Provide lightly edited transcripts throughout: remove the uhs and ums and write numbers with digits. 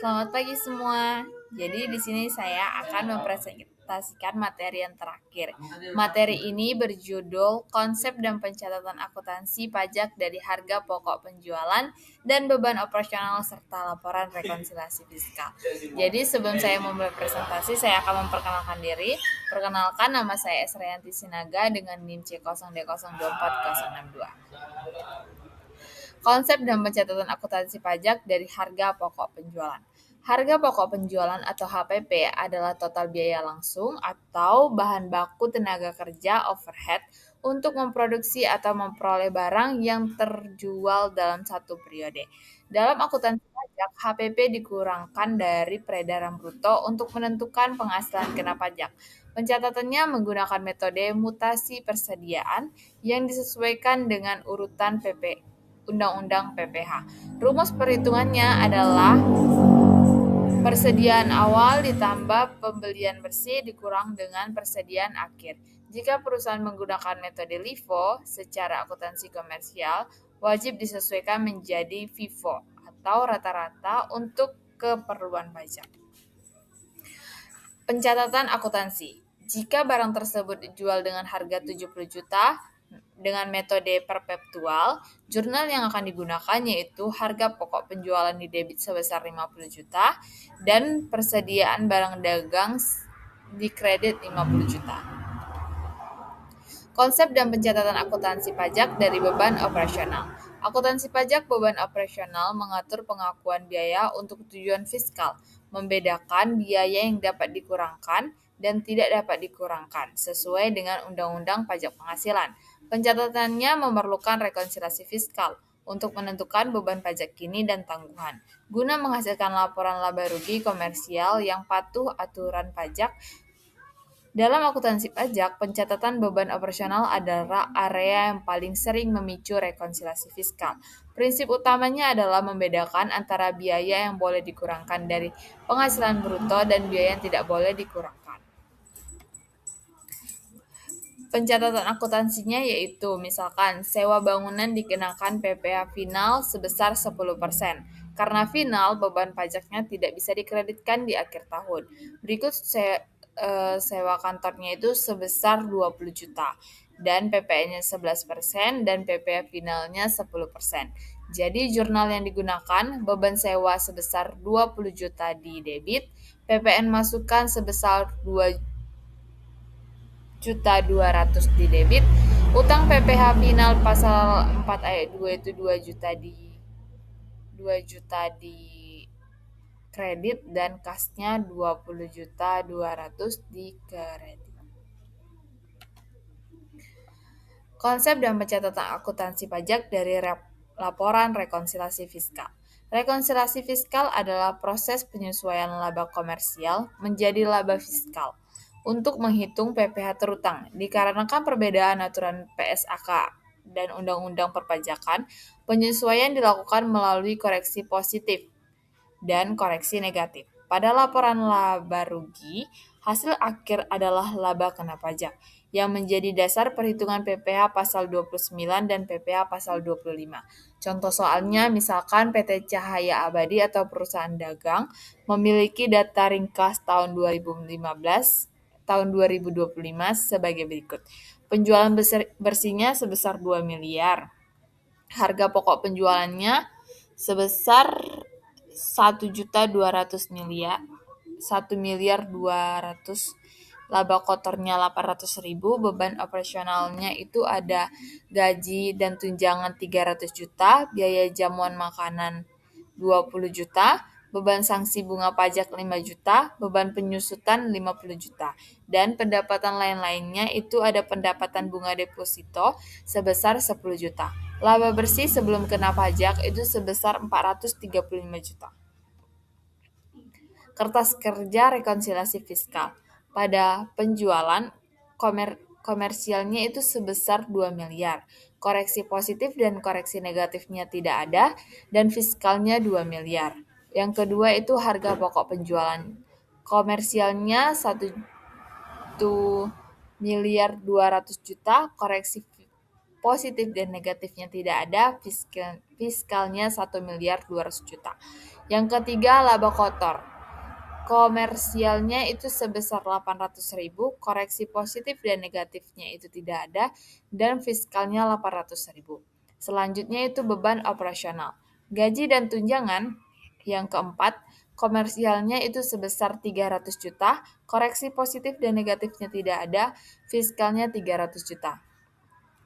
Selamat pagi semua. Jadi di sini saya akan mempresentasikan materi yang terakhir. Materi ini berjudul Konsep dan Pencatatan Akuntansi Pajak dari Harga Pokok Penjualan dan Beban Operasional serta Laporan Rekonsiliasi Fiskal. Jadi sebelum saya memulai presentasi, saya akan memperkenalkan diri. Perkenalkan, nama saya Esrianti Sinaga dengan NIM C0D024062. Konsep dan pencatatan akuntansi pajak dari harga pokok penjualan. Harga pokok penjualan atau HPP adalah total biaya langsung atau bahan baku tenaga kerja overhead untuk memproduksi atau memperoleh barang yang terjual dalam satu periode. Dalam akuntansi pajak, HPP dikurangkan dari peredaran bruto untuk menentukan penghasilan kena pajak. Pencatatannya menggunakan metode mutasi persediaan yang disesuaikan dengan urutan Undang-Undang PPH. Rumus perhitungannya adalah persediaan awal ditambah pembelian bersih dikurang dengan persediaan akhir. Jika perusahaan menggunakan metode LIFO secara akuntansi komersial, wajib disesuaikan menjadi FIFO atau rata-rata untuk keperluan pajak. Pencatatan akuntansi. Jika barang tersebut dijual dengan harga 70 juta dengan metode perpetual, jurnal yang akan digunakan yaitu harga pokok penjualan di debit sebesar 50 juta dan persediaan barang dagang di kredit 50 juta. Konsep dan pencatatan akuntansi pajak dari beban operasional. Akuntansi pajak beban operasional mengatur pengakuan biaya untuk tujuan fiskal, membedakan biaya yang dapat dikurangkan dan tidak dapat dikurangkan sesuai dengan Undang-Undang Pajak Penghasilan. Pencatatannya memerlukan rekonsiliasi fiskal untuk menentukan beban pajak kini dan tangguhan, guna menghasilkan laporan laba rugi komersial yang patuh aturan pajak. Dalam akuntansi pajak, pencatatan beban operasional adalah area yang paling sering memicu rekonsiliasi fiskal. Prinsip utamanya adalah membedakan antara biaya yang boleh dikurangkan dari penghasilan bruto dan biaya yang tidak boleh dikurangkan. Pencatatan akuntansinya yaitu misalkan sewa bangunan dikenakan PPh final sebesar 10%. Karena final, beban pajaknya tidak bisa dikreditkan di akhir tahun. Berikut sewa kantornya itu sebesar 20 juta dan PPN-nya 11% dan PPh finalnya 10%. Jadi jurnal yang digunakan beban sewa sebesar 20 juta di debit, PPN masukan sebesar 2.200.000 di debit, utang PPh final pasal 4 ayat 2 itu 2 juta di kredit dan kasnya 20.200.000 di kredit. Konsep dan pencatatan akuntansi pajak dari laporan rekonsiliasi fiskal. Rekonsiliasi fiskal adalah proses penyesuaian laba komersial menjadi laba fiskal untuk menghitung PPh terutang. Dikarenakan perbedaan aturan PSAK dan Undang-Undang Perpajakan, penyesuaian dilakukan melalui koreksi positif dan koreksi negatif. Pada laporan laba rugi, hasil akhir adalah laba kena pajak, yang menjadi dasar perhitungan PPh pasal 29 dan PPh pasal 25. Contoh soalnya misalkan PT Cahaya Abadi atau perusahaan dagang memiliki data ringkas tahun 2015 tahun 2025 sebagai berikut. Penjualan bersihnya sebesar 2 miliar. Harga pokok penjualannya sebesar 1.200.000.000, 1.200.000.000, laba kotornya 800.000, beban operasionalnya itu ada gaji dan tunjangan 300 juta, biaya jamuan makanan 20 juta, beban sanksi bunga pajak 5 juta, beban penyusutan 50 juta, dan pendapatan lain-lainnya itu ada pendapatan bunga deposito sebesar 10 juta. Laba bersih sebelum kena pajak itu sebesar 435 juta. Kertas kerja rekonsiliasi fiskal. Pada penjualan komersialnya itu sebesar 2 miliar. Koreksi positif dan koreksi negatifnya tidak ada dan fiskalnya 2 miliar. Yang kedua itu harga pokok penjualan. Komersialnya 1.200.000.000, koreksi positif dan negatifnya tidak ada, fiskalnya 1.200.000.000. Yang ketiga, laba kotor. Komersialnya itu sebesar 800.000, koreksi positif dan negatifnya itu tidak ada, dan fiskalnya 800.000. Selanjutnya itu beban operasional. Gaji dan tunjangan yang keempat, komersialnya itu sebesar 300 juta, koreksi positif dan negatifnya tidak ada, fiskalnya 300 juta.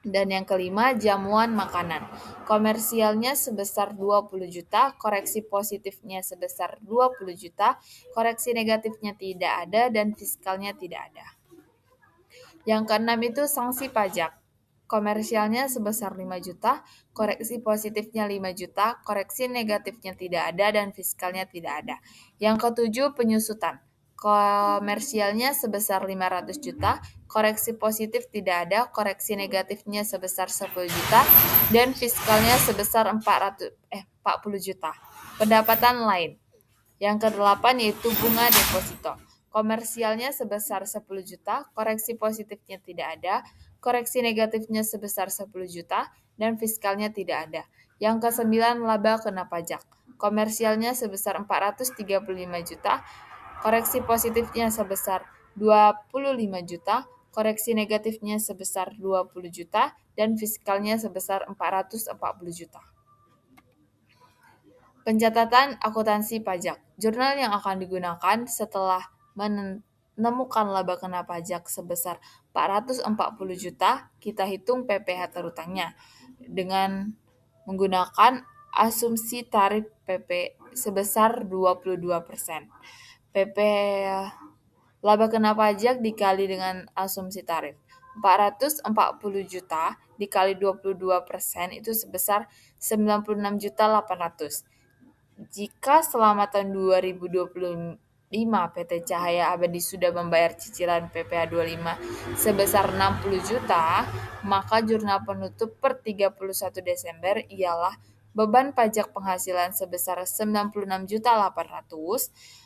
Dan yang kelima, jamuan makanan. Komersialnya sebesar 20 juta, koreksi positifnya sebesar 20 juta, koreksi negatifnya tidak ada, dan fiskalnya tidak ada. Yang keenam itu sanksi pajak. Komersialnya sebesar 5 juta, koreksi positifnya 5 juta, koreksi negatifnya tidak ada, dan fiskalnya tidak ada. Yang ketujuh, penyusutan. Komersialnya sebesar 500 juta, koreksi positif tidak ada, koreksi negatifnya sebesar 10 juta, dan fiskalnya sebesar 40 juta. Pendapatan lain. Yang kedelapan yaitu bunga deposito. Komersialnya sebesar 10 juta, koreksi positifnya tidak ada, koreksi negatifnya sebesar 10 juta, dan fiskalnya tidak ada. Yang kesembilan, laba kena pajak. Komersialnya sebesar 435 juta, koreksi positifnya sebesar 25 juta, koreksi negatifnya sebesar 20 juta, dan fiskalnya sebesar 440 juta. Pencatatan akuntansi pajak. Jurnal yang akan digunakan setelah menemukan laba kena pajak sebesar 440 juta, kita hitung PPh terutangnya dengan menggunakan asumsi tarif PP sebesar 22%. PP laba kena pajak dikali dengan asumsi tarif 440 juta dikali 22% itu sebesar 96.800. Jika selama tahun 2025 PT Cahaya Abadi sudah membayar cicilan PPh 25 sebesar 60 juta, maka jurnal penutup per 31 Desember ialah beban pajak penghasilan sebesar 96.800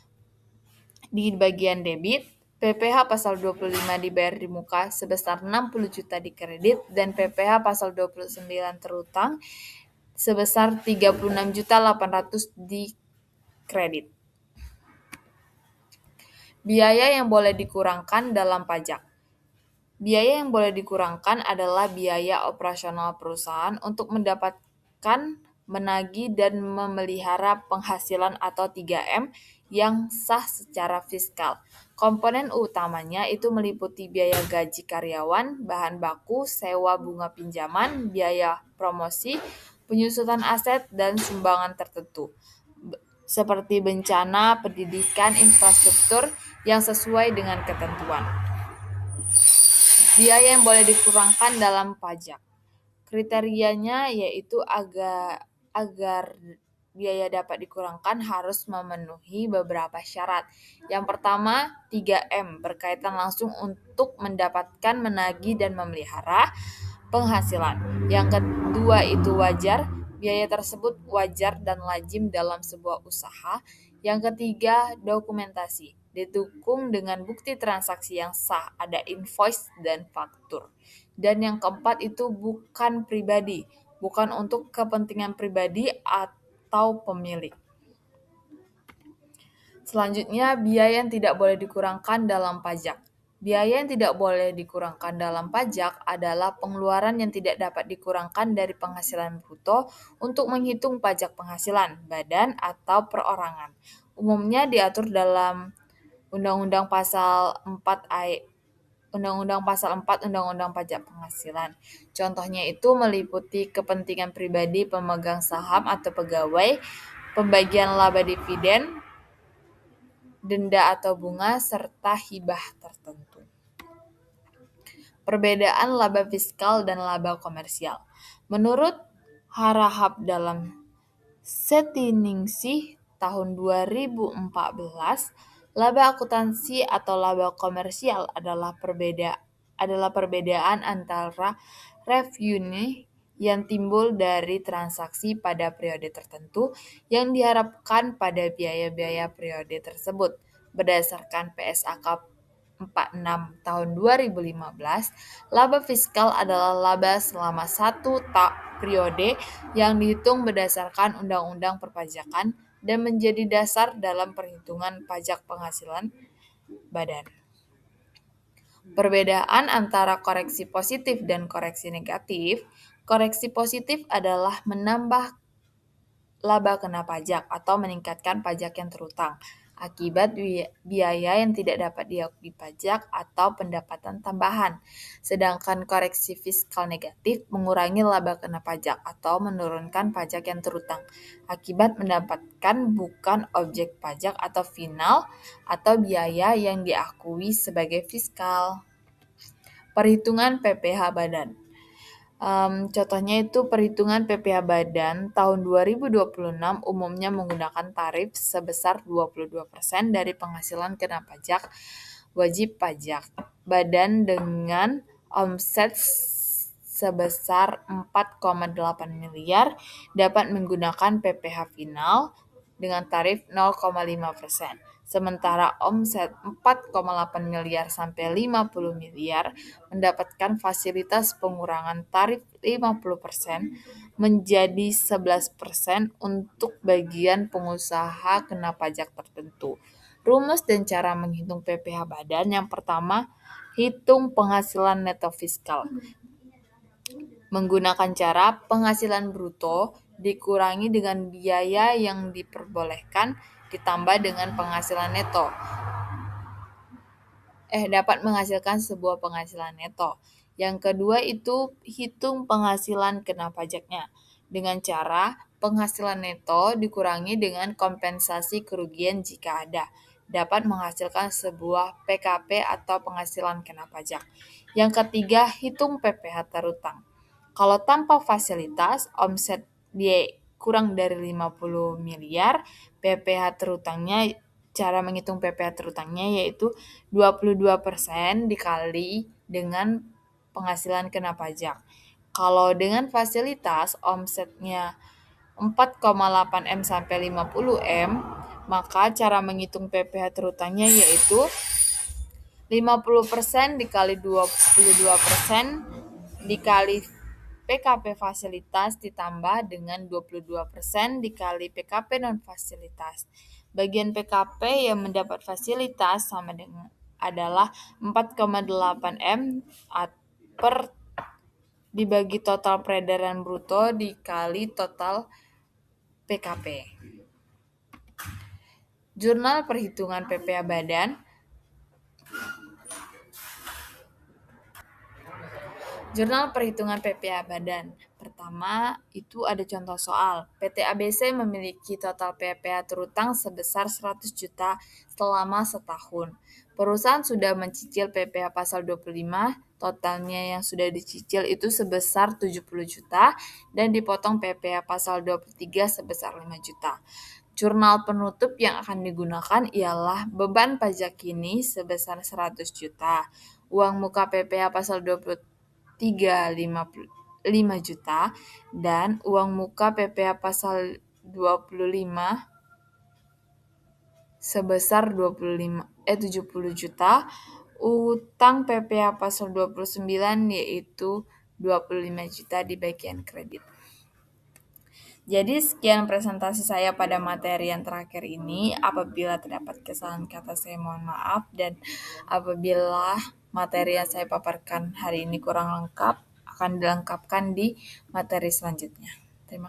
di bagian debit, PPh pasal 25 dibayar di muka sebesar 60 juta di kredit, dan PPh pasal 29 terutang sebesar 36.800 di kredit. Biaya yang boleh dikurangkan dalam pajak. Biaya yang boleh dikurangkan adalah biaya operasional perusahaan untuk mendapatkan, menagih, dan memelihara penghasilan atau 3M yang sah secara fiskal. Komponen utamanya itu meliputi biaya gaji karyawan, bahan baku, sewa bunga pinjaman, biaya promosi, penyusutan aset, dan sumbangan tertentu, seperti bencana, pendidikan, infrastruktur yang sesuai dengan ketentuan. Biaya yang boleh dikurangkan dalam pajak. Kriterianya yaitu agar biaya dapat dikurangkan harus memenuhi beberapa syarat. Yang pertama, 3M berkaitan langsung untuk mendapatkan, menagih, dan memelihara penghasilan. Yang kedua itu wajar, biaya tersebut wajar dan lazim dalam sebuah usaha. Yang ketiga, dokumentasi, didukung dengan bukti transaksi yang sah, ada invoice dan faktur. Dan yang keempat itu bukan pribadi, bukan untuk kepentingan pribadi atau pemilik. Selanjutnya, biaya yang tidak boleh dikurangkan dalam pajak. Biaya yang tidak boleh dikurangkan dalam pajak adalah pengeluaran yang tidak dapat dikurangkan dari penghasilan bruto untuk menghitung pajak penghasilan, badan, atau perorangan. Umumnya diatur dalam Undang-Undang Pasal 4 Undang-Undang Pajak Penghasilan. Contohnya itu meliputi kepentingan pribadi pemegang saham atau pegawai, pembagian laba dividen, denda atau bunga, serta hibah tertentu. Perbedaan laba fiskal dan laba komersial. Menurut Harahap dalam Setiningsih tahun 2014, laba akuntansi atau laba komersial adalah perbedaan antara revenue yang timbul dari transaksi pada periode tertentu yang diharapkan pada biaya-biaya periode tersebut. Berdasarkan PSAK 46 tahun 2015, laba fiskal adalah laba selama satu periode yang dihitung berdasarkan Undang-Undang Perpajakan dan menjadi dasar dalam perhitungan pajak penghasilan badan. Perbedaan antara koreksi positif dan koreksi negatif. Koreksi positif adalah menambah laba kena pajak atau meningkatkan pajak yang terutang akibat biaya yang tidak dapat diakui pajak atau pendapatan tambahan. Sedangkan koreksi fiskal negatif mengurangi laba kena pajak atau menurunkan pajak yang terutang akibat mendapatkan bukan objek pajak atau final atau biaya yang diakui sebagai fiskal. Perhitungan PPh badan. Contohnya itu perhitungan PPh badan tahun 2026 umumnya menggunakan tarif sebesar 22% dari penghasilan kena pajak wajib pajak badan dengan omset sebesar 4,8 miliar dapat menggunakan PPh final dengan tarif 0,5%. Sementara omset 4,8 miliar sampai 50 miliar mendapatkan fasilitas pengurangan tarif 50% menjadi 11% untuk bagian pengusaha kena pajak tertentu. Rumus dan cara menghitung PPh badan yang pertama, hitung penghasilan neto fiskal. Menggunakan cara penghasilan bruto dikurangi dengan biaya yang diperbolehkan ditambah dengan penghasilan neto. Dapat menghasilkan sebuah penghasilan neto. Yang kedua itu hitung penghasilan kena pajaknya. Dengan cara penghasilan neto dikurangi dengan kompensasi kerugian jika ada. Dapat menghasilkan sebuah PKP atau penghasilan kena pajak. Yang ketiga, hitung PPh terutang. Kalau tanpa fasilitas, omset dia kurang dari 50 miliar, PPh terutangnya, cara menghitung PPh terutangnya yaitu 22% dikali dengan penghasilan kena pajak. Kalau dengan fasilitas, omsetnya 4,8 M sampai 50 M, maka cara menghitung PPh terutangnya yaitu 50% dikali 22% dikali PKP fasilitas ditambah dengan 22% dikali PKP non-fasilitas. Bagian PKP yang mendapat fasilitas sama dengan adalah 4,8 M per dibagi total peredaran bruto dikali total PKP. Jurnal perhitungan PPh badan. Jurnal perhitungan PPh badan. Pertama, itu ada contoh soal. PT ABC memiliki total PPh terutang sebesar 100 juta selama setahun. Perusahaan sudah mencicil PPh pasal 25, totalnya yang sudah dicicil itu sebesar 70 juta dan dipotong PPh pasal 23 sebesar 5 juta. Jurnal penutup yang akan digunakan ialah beban pajak kini sebesar 100 juta. Uang muka PPh pasal 23 5 juta dan uang muka PPh pasal 25 sebesar 70 juta, utang PPh pasal 29 yaitu 25 juta di bagian kredit. Jadi sekian presentasi saya pada materi yang terakhir ini. Apabila terdapat kesalahan kata saya mohon maaf, dan apabila materi yang saya paparkan hari ini kurang lengkap akan dilengkapkan di materi selanjutnya. Terima kasih.